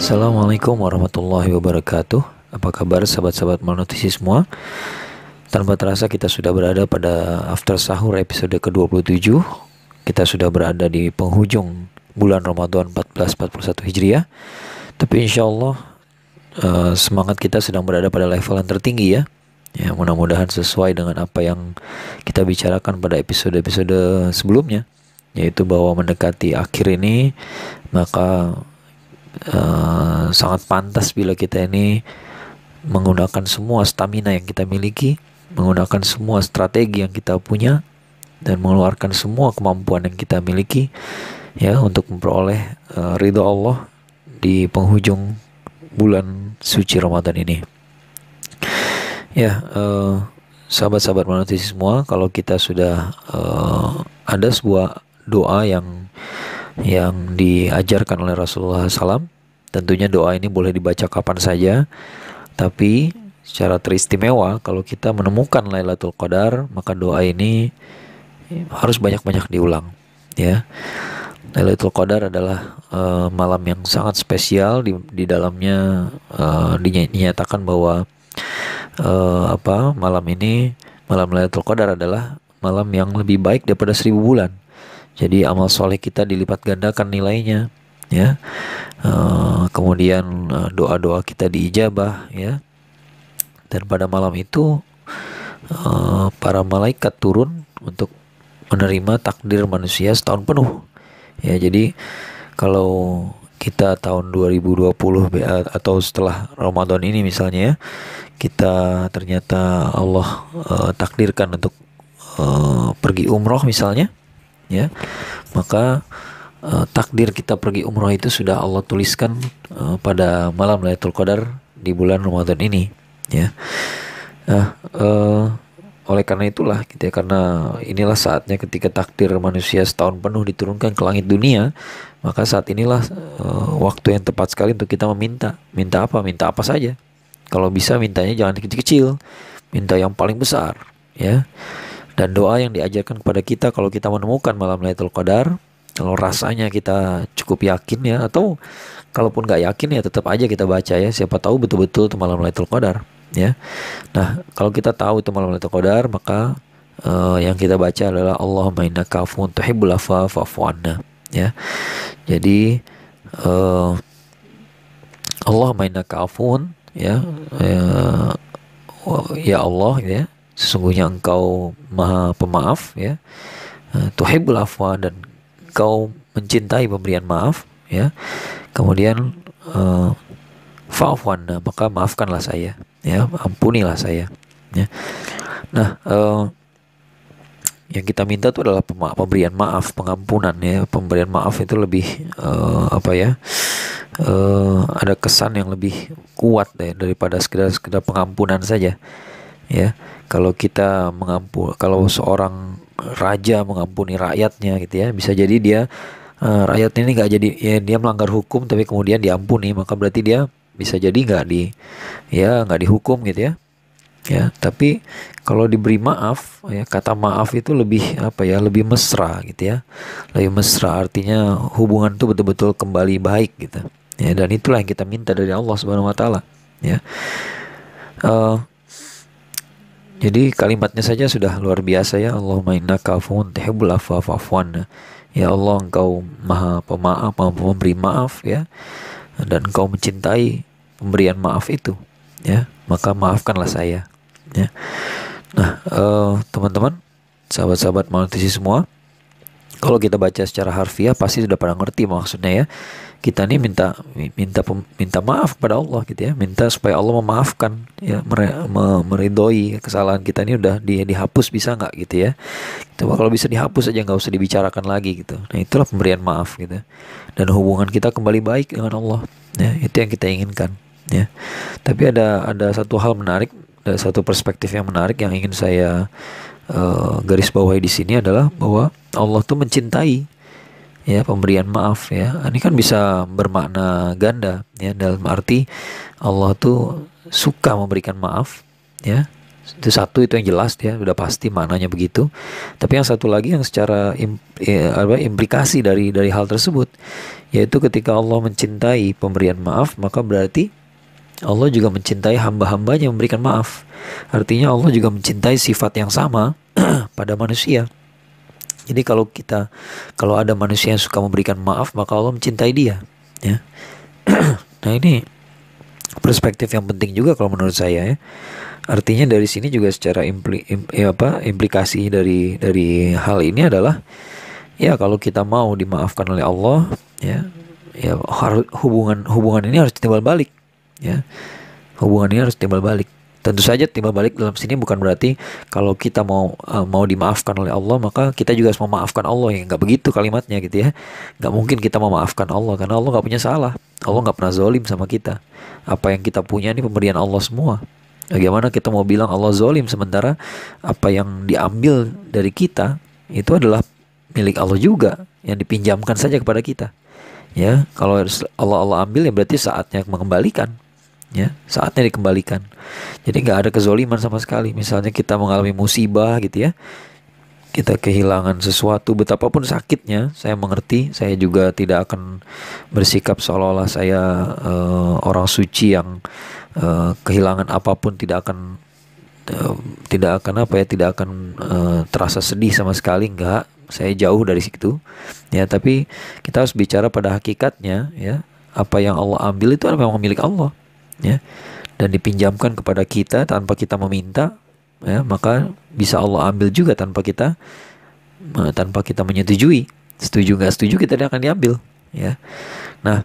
Assalamualaikum warahmatullahi wabarakatuh. Apa kabar sahabat-sahabat malnutrisi semua? Tanpa terasa kita sudah berada pada After Sahur episode ke-27. Kita sudah berada di penghujung bulan Ramadan 1441 Hijriah. Tapi insya Allah semangat kita sedang berada pada level yang tertinggi ya. Ya, mudah-mudahan sesuai dengan apa yang kita bicarakan pada episode-episode sebelumnya, yaitu bahwa mendekati akhir ini maka sangat pantas bila kita ini menggunakan semua stamina yang kita miliki, menggunakan semua strategi yang kita punya, dan mengeluarkan semua kemampuan yang kita miliki ya untuk memperoleh ridho Allah di penghujung bulan suci Ramadan ini. Ya, sahabat-sahabat malnutrisi semua, kalau kita sudah ada sebuah doa yang diajarkan oleh Rasulullah SAW. Tentunya doa ini boleh dibaca kapan saja, tapi secara teristimewa kalau kita menemukan Lailatul Qadar, maka doa ini harus banyak-banyak diulang ya. Lailatul Qadar adalah malam yang sangat spesial. Di dalamnya dinyatakan bahwa malam Lailatul Qadar adalah malam yang lebih baik daripada 1000 bulan. Jadi amal soleh kita dilipat gandakan nilainya ya. Kemudian doa-doa kita diijabah ya. Dan pada malam itu para malaikat turun untuk menerima takdir manusia setahun penuh ya. Jadi kalau kita tahun 2020 atau setelah Ramadan ini misalnya ya, kita ternyata Allah takdirkan untuk pergi umroh misalnya ya, maka takdir kita pergi umroh itu sudah Allah tuliskan pada malam Lailatul Qadar di bulan Ramadan ini ya. Oleh karena itulah gitu ya, karena inilah saatnya ketika takdir manusia setahun penuh diturunkan ke langit dunia, maka saat inilah waktu yang tepat sekali untuk kita minta apa saja. Kalau bisa mintanya jangan kecil-kecil, minta yang paling besar ya. Dan doa yang diajarkan kepada kita kalau kita menemukan malam Lailatul Qadar, kalau rasanya kita cukup yakin ya, atau kalaupun nggak yakin ya tetap aja kita baca ya, siapa tahu betul-betul itu malam Lailatul Qadar ya. Nah, kalau kita tahu itu malam Lailatul Qadar, maka yang kita baca adalah Allahumma innaka afuwwun tuhibbul afwa fa'fu anna ya. Jadi Allahumma innaka afuwwun ya, ya Allah ya, sesungguhnya engkau maha pemaaf ya, tuhibbul afwa, dan engkau mencintai pemberian maaf ya. Kemudian fa'fu anna, maka maafkanlah saya ya, ampunilah saya ya. Nah, yang kita minta itu adalah pemberian maaf, pengampunan ya. Pemberian maaf itu lebih ada kesan yang lebih kuat deh daripada sekedar pengampunan saja ya. Kalau kita kalau seorang raja mengampuni rakyatnya gitu ya, bisa jadi dia rakyatnya ini nggak jadi ya, dia melanggar hukum tapi kemudian diampuni, maka berarti dia bisa jadi nggak dihukum gitu ya. Ya, tapi kalau diberi maaf ya, kata maaf itu lebih lebih mesra gitu ya. Lebih mesra, artinya hubungan itu betul-betul kembali baik gitu. Ya, dan itulah yang kita minta dari Allah Subhanahu wa taala ya. Jadi kalimatnya saja sudah luar biasa ya. Allahumma innaka afuwwun tuhibbul afwa fa'fu anna. Ya Allah, engkau maha pemaaf, maha memberi maaf ya, dan engkau mencintai pemberian maaf itu ya, maka maafkanlah saya ya. Nah, teman-teman, sahabat-sahabat malnutrisi semua, kalau kita baca secara harfiah pasti sudah pada ngerti maksudnya ya. Kita nih minta maaf kepada Allah gitu ya, minta supaya Allah memaafkan ya, meridhoi kesalahan kita ini, udah dihapus bisa nggak gitu ya. Coba kalau bisa dihapus aja, nggak usah dibicarakan lagi gitu. Nah, itulah pemberian maaf gitu, dan hubungan kita kembali baik dengan Allah ya, itu yang kita inginkan ya. Tapi ada satu hal menarik, ada satu perspektif yang menarik yang ingin saya garis bawahi di sini, adalah bahwa Allah tuh mencintai ya pemberian maaf ya. Ini kan bisa bermakna ganda ya, dalam arti Allah tuh suka memberikan maaf ya, Itu satu, itu yang jelas ya, udah pasti maknanya begitu. Tapi yang satu lagi yang secara implikasi dari hal tersebut, yaitu ketika Allah mencintai pemberian maaf, maka berarti Allah juga mencintai hamba-hambanya yang memberikan maaf. Artinya Allah juga mencintai sifat yang sama pada manusia. Jadi kalau ada manusia yang suka memberikan maaf, maka Allah mencintai dia. Ya. Nah ini perspektif yang penting juga kalau menurut saya ya. Artinya dari sini juga secara implikasi dari hal ini adalah ya kalau kita mau dimaafkan oleh Allah ya hubungan ini harus timbal balik ya. Hubungan ini harus timbal balik. Tentu saja timbal balik dalam sini bukan berarti kalau kita mau dimaafkan oleh Allah maka kita juga harus memaafkan Allah, ya nggak begitu kalimatnya gitu ya. Nggak mungkin kita memaafkan Allah karena Allah nggak punya salah. Allah nggak pernah zalim sama kita. Apa yang kita punya ini pemberian Allah semua. Bagaimana kita mau bilang Allah zalim sementara apa yang diambil dari kita itu adalah milik Allah juga yang dipinjamkan saja kepada kita. Ya, kalau Allah ambil ya berarti saatnya mengembalikan. Ya, saatnya dikembalikan. Jadi nggak ada kezoliman sama sekali. Misalnya kita mengalami musibah gitu ya, kita kehilangan sesuatu, betapapun sakitnya, saya mengerti. Saya juga tidak akan bersikap seolah-olah saya orang suci yang kehilangan apapun tidak akan terasa sedih sama sekali. Enggak, saya jauh dari situ. Ya, tapi kita harus bicara pada hakikatnya. Ya, apa yang Allah ambil itu memang milik Allah. Ya, dan dipinjamkan kepada kita tanpa kita meminta, ya, maka bisa Allah ambil juga tanpa kita menyetujui. Setuju nggak setuju kita tidak akan diambil, ya. Nah,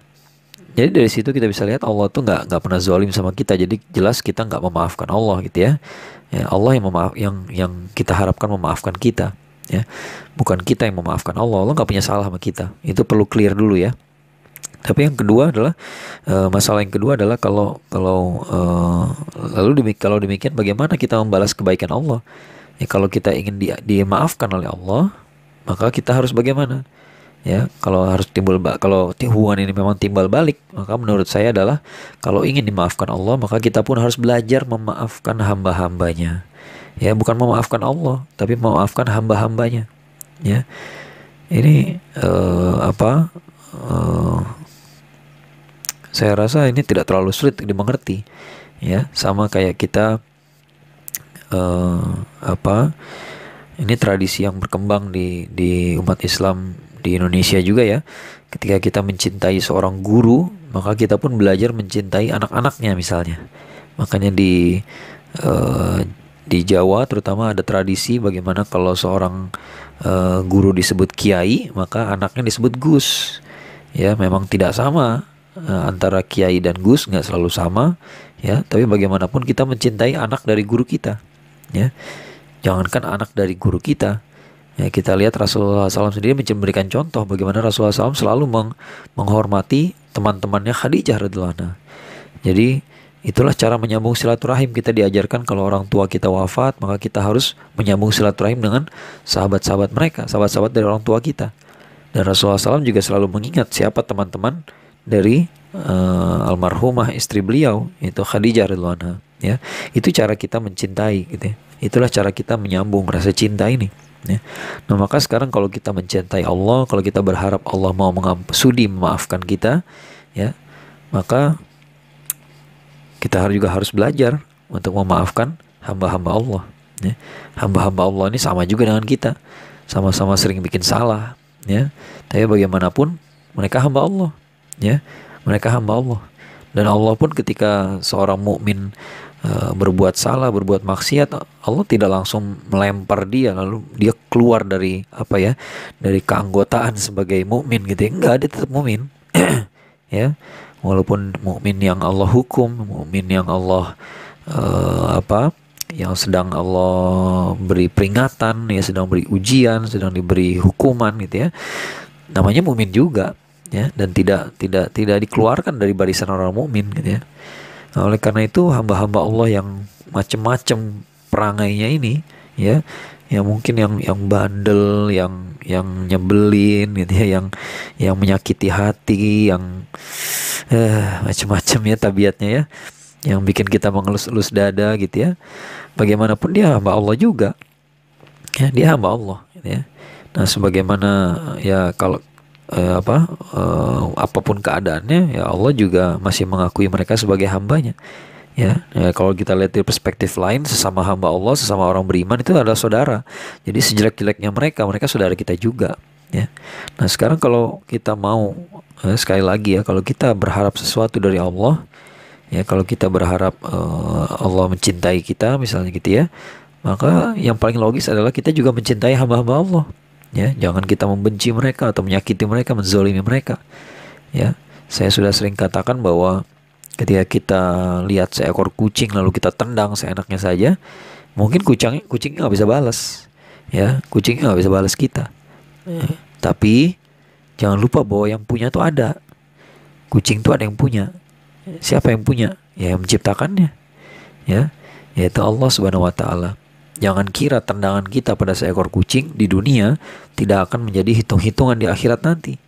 jadi dari situ kita bisa lihat Allah tuh nggak pernah zalim sama kita. Jadi jelas kita nggak memaafkan Allah gitu ya. Ya, Allah yang kita harapkan memaafkan kita, ya, bukan kita yang memaafkan Allah. Allah nggak punya salah sama kita. Itu perlu clear dulu ya. Tapi yang kedua adalah masalah yang kedua adalah kalau demikian bagaimana kita membalas kebaikan Allah? Ya, kalau kita ingin dimaafkan oleh Allah, maka kita harus bagaimana? Ya, kalau hubungan ini memang timbal balik, maka menurut saya adalah kalau ingin dimaafkan Allah, maka kita pun harus belajar memaafkan hamba-hambanya. Ya, bukan memaafkan Allah, tapi memaafkan hamba-hambanya. Ya, ini saya rasa ini tidak terlalu sulit dimengerti, ya, sama kayak kita ini tradisi yang berkembang di umat Islam di Indonesia juga ya. Ketika kita mencintai seorang guru, maka kita pun belajar mencintai anak-anaknya misalnya. Makanya di Jawa terutama ada tradisi bagaimana kalau seorang guru disebut kiai, maka anaknya disebut Gus. Ya, memang tidak sama. Antara kiai dan Gus nggak selalu sama, ya. Tapi bagaimanapun kita mencintai anak dari guru kita, ya. Jangankan anak dari guru kita, ya. Kita lihat Rasulullah SAW sendiri memberikan contoh bagaimana Rasulullah SAW selalu menghormati teman-temannya Khadijah radhiyallahu anha. Jadi itulah cara menyambung silaturahim. Kita diajarkan kalau orang tua kita wafat, maka kita harus menyambung silaturahim dengan sahabat-sahabat mereka, sahabat-sahabat dari orang tua kita. Dan Rasulullah SAW juga selalu mengingat siapa teman-teman dari almarhumah istri beliau, itu Khadijah radhiyallahu anha, ya. Itu cara kita mencintai gitu ya. Itulah cara kita menyambung rasa cinta ini, ya. Nah, maka sekarang kalau kita mencintai Allah, kalau kita berharap Allah mau sudi memaafkan kita, ya, maka kita juga harus belajar untuk memaafkan hamba-hamba Allah, ya. Hamba-hamba Allah ini sama juga dengan kita, sama-sama sering bikin salah, ya. Tapi bagaimanapun mereka hamba Allah, ya, mereka hamba Allah. Dan Allah pun ketika seorang mukmin berbuat salah, berbuat maksiat, Allah tidak langsung melempar dia lalu dia keluar dari dari keanggotaan sebagai mukmin gitu ya. Enggak, dia tetap mukmin. Ya, walaupun mukmin yang Allah hukum, mukmin yang Allah yang sedang Allah beri peringatan, ya, sedang beri ujian, sedang diberi hukuman gitu ya. Namanya mukmin juga. Ya, dan tidak dikeluarkan dari barisan orang mukmin gitu ya. Nah, oleh karena itu hamba-hamba Allah yang macam-macam perangainya ini, ya, yang mungkin yang bandel, yang nyebelin gitu ya, yang menyakiti hati, yang macam-macam ya tabiatnya ya. yang bikin kita mengelus-elus dada gitu ya. Bagaimanapun dia hamba Allah juga, ya dia hamba Allah gitu ya. Nah sebagaimana ya kalau apapun keadaannya ya Allah juga masih mengakui mereka sebagai hambanya. Ya, kalau kita lihat dari perspektif lain, sesama hamba Allah, sesama orang beriman itu adalah saudara. Jadi sejelek-jeleknya mereka, mereka saudara kita juga. Ya. Nah sekarang kalau kita mau sekali lagi ya, kalau kita berharap sesuatu dari Allah, ya kalau kita berharap Allah mencintai kita, misalnya gitu ya, maka yang paling logis adalah kita juga mencintai hamba-hamba Allah. Ya, jangan kita membenci mereka atau menyakiti mereka, menzalimi mereka. Ya, saya sudah sering katakan bahwa ketika kita lihat seekor kucing lalu kita tendang seenaknya saja, mungkin kucingnya nggak bisa balas, ya kucingnya nggak bisa balas kita. Tapi jangan lupa bahwa yang punya tuh ada, kucing tuh ada yang punya. Siapa yang punya? Ya yang menciptakannya, ya yaitu Allah Subhanahu Wa Taala. Jangan kira tendangan kita pada seekor kucing di dunia tidak akan menjadi hitung-hitungan di akhirat nanti,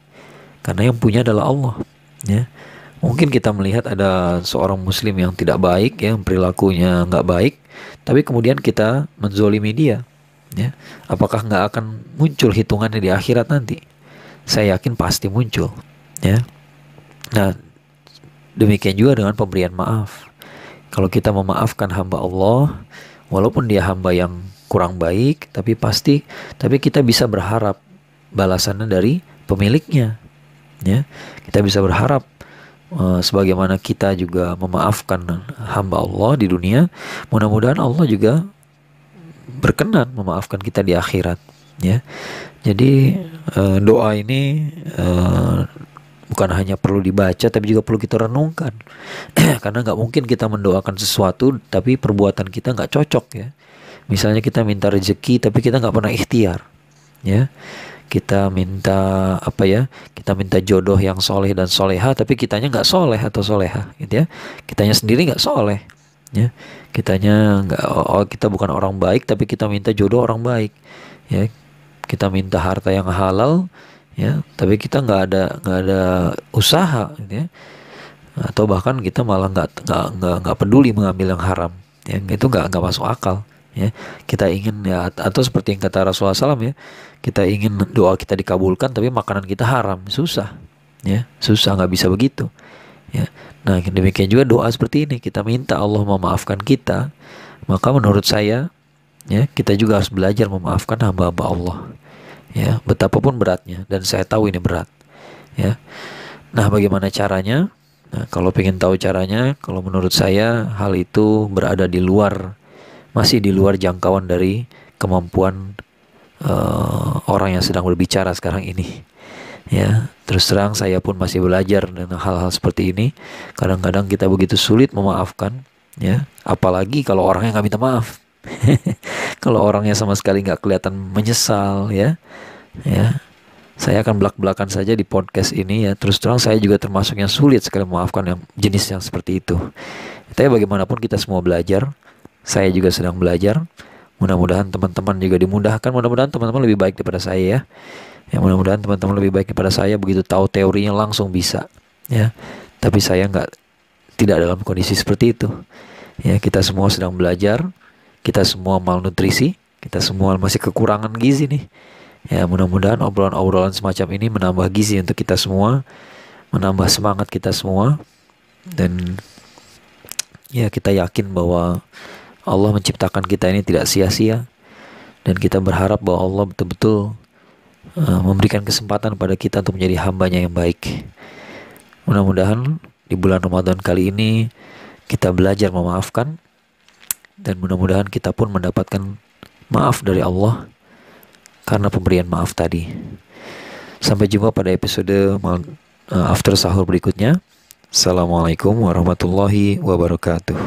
karena yang punya adalah Allah. Ya. Mungkin kita melihat ada seorang muslim yang tidak baik, ya, yang perilakunya nggak baik, tapi kemudian kita menzolimi dia, ya. Apakah nggak akan muncul hitungannya di akhirat nanti? Saya yakin pasti muncul, ya. Nah, demikian juga dengan pemberian maaf. Kalau kita memaafkan hamba Allah, walaupun dia hamba yang kurang baik, tapi kita bisa berharap balasannya dari pemiliknya, ya. Kita bisa berharap sebagaimana kita juga memaafkan hamba Allah di dunia, mudah-mudahan Allah juga berkenan memaafkan kita di akhirat, ya. Jadi doa ini bukan hanya perlu dibaca, tapi juga perlu kita renungkan. Karena nggak mungkin kita mendoakan sesuatu tapi perbuatan kita nggak cocok, ya. Misalnya kita minta rezeki tapi kita nggak pernah ikhtiar, ya. Kita minta kita minta jodoh yang soleh dan soleha, tapi kitanya nggak soleh atau soleha, gitu ya. Kitanya sendiri nggak soleh, ya. Kitanya nggak, kita bukan orang baik, tapi kita minta jodoh orang baik, ya. Kita minta harta yang halal, ya, tapi kita nggak ada usaha, gitu ya. Atau bahkan kita malah nggak peduli mengambil yang haram, ya. Itu nggak masuk akal. Ya, kita ingin, ya, atau seperti yang kata Rasulullah SAW, ya, kita ingin doa kita dikabulkan tapi makanan kita haram, susah, ya, susah, nggak bisa begitu, ya. Nah demikian juga doa seperti ini, kita minta Allah memaafkan kita, maka menurut saya, ya, kita juga harus belajar memaafkan hamba-hamba Allah, ya, betapapun beratnya, dan saya tahu ini berat, ya. Nah bagaimana caranya? Nah kalau pengen tahu caranya, kalau menurut saya hal itu masih di luar jangkauan dari kemampuan orang yang sedang berbicara sekarang ini, ya. Terus terang saya pun masih belajar dengan hal-hal seperti ini. Kadang-kadang kita begitu sulit memaafkan, ya, apalagi kalau orangnya nggak minta maaf. Kalau orangnya sama sekali nggak kelihatan menyesal, ya, saya akan belak-belakan saja di podcast ini, ya. Terus terang saya juga termasuk yang sulit sekali memaafkan yang jenis yang seperti itu. Tapi bagaimanapun kita semua belajar. Saya juga sedang belajar. Mudah-mudahan teman-teman juga dimudahkan. Mudah-mudahan teman-teman lebih baik daripada saya, ya. Ya, mudah-mudahan teman-teman lebih baik daripada saya, begitu tahu teorinya langsung bisa, ya. Tapi saya tidak dalam kondisi seperti itu. Ya, kita semua sedang belajar. Kita semua malnutrisi. Kita semua masih kekurangan gizi nih. Ya, mudah-mudahan obrolan-obrolan semacam ini menambah gizi untuk kita semua, menambah semangat kita semua, dan ya kita yakin bahwa Allah menciptakan kita ini tidak sia-sia, dan kita berharap bahwa Allah betul-betul memberikan kesempatan pada kita untuk menjadi hambanya yang baik. Mudah-mudahan di bulan Ramadan kali ini kita belajar memaafkan, dan mudah-mudahan kita pun mendapatkan maaf dari Allah karena pemberian maaf tadi. Sampai jumpa pada episode after sahur berikutnya. Assalamualaikum warahmatullahi wabarakatuh.